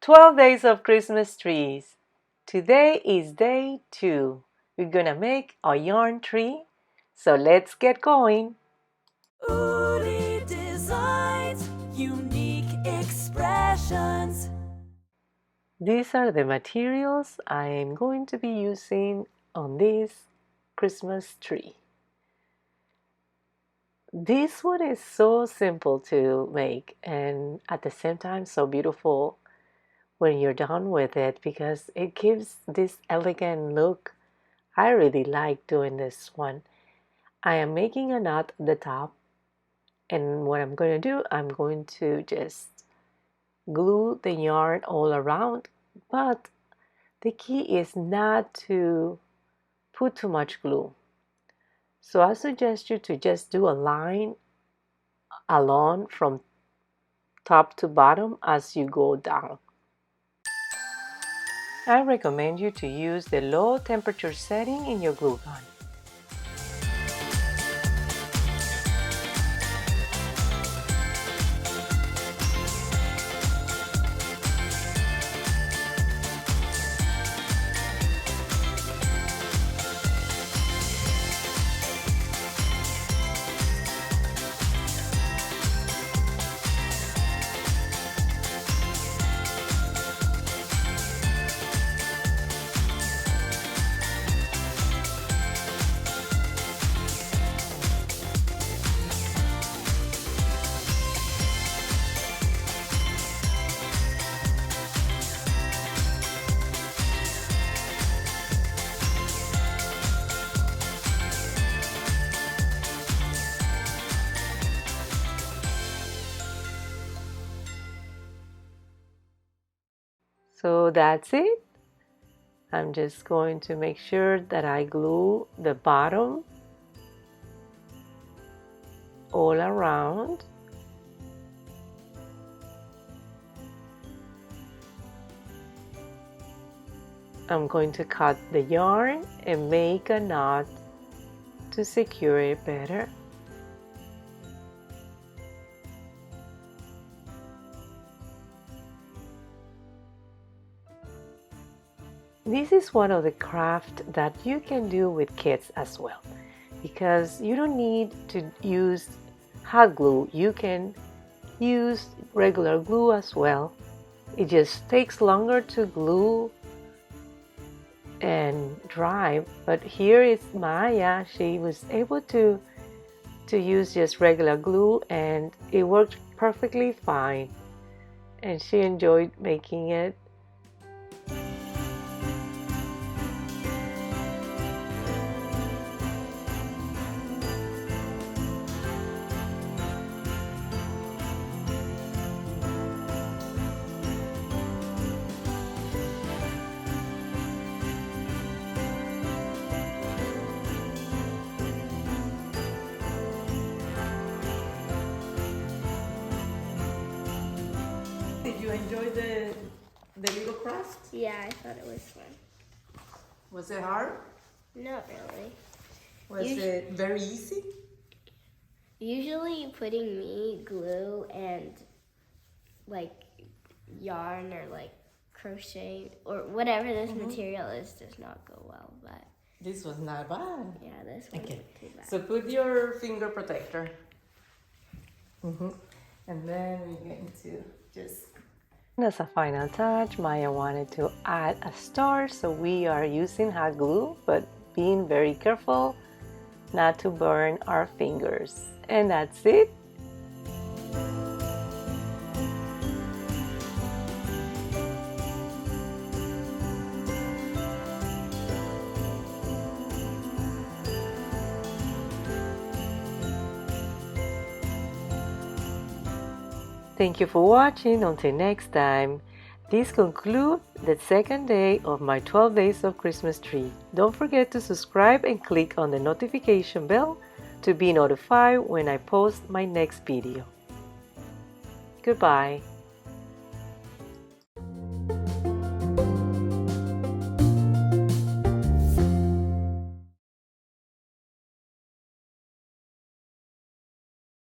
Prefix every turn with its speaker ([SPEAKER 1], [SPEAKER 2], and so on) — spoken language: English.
[SPEAKER 1] 12 days of Christmas trees. Today is day 2. We're gonna make a yarn tree, so let's get going.
[SPEAKER 2] Uli designs, unique expressions.
[SPEAKER 1] These are the materials I am going to be using on this Christmas tree. This one is so simple to make and at the same time so beautiful when you're done with it because it gives this elegant look. I really like doing this one. I am making a knot at the top, and what I'm going to do, I'm going to just glue the yarn all around, but the key is not to put too much glue. So I suggest you to just do a line along from top to bottom as you go down. I recommend you to use the low temperature setting in your glue gun. So that's it. I'm just going to make sure that I glue the bottom all around. I'm going to cut the yarn and make a knot to secure it better. This is one of the crafts that you can do with kids as well, because you don't need to use hot glue. You can use regular glue as well. It just takes longer to glue and dry, but here is Maya. She was able to use just regular glue and it worked perfectly fine, and she enjoyed making it. Did you enjoy the little craft?
[SPEAKER 3] Yeah, I thought it was fun.
[SPEAKER 1] Was it hard?
[SPEAKER 3] Not really.
[SPEAKER 1] Was it very easy?
[SPEAKER 3] Usually putting me glue and like yarn or like crochet or whatever this material is does not go well, but
[SPEAKER 1] This was not bad.
[SPEAKER 3] yeah, this one
[SPEAKER 1] Okay,
[SPEAKER 3] too bad.
[SPEAKER 1] so put your finger protector. And then we're going to just... As a final touch, Maya wanted to add a star, so we are using hot glue, but being very careful not to burn our fingers. And that's it. Thank you for watching. Until next time. This concludes the second day of my 12 days of Christmas tree. Don't forget to subscribe and click on the notification bell to be notified when I post my next video. Goodbye.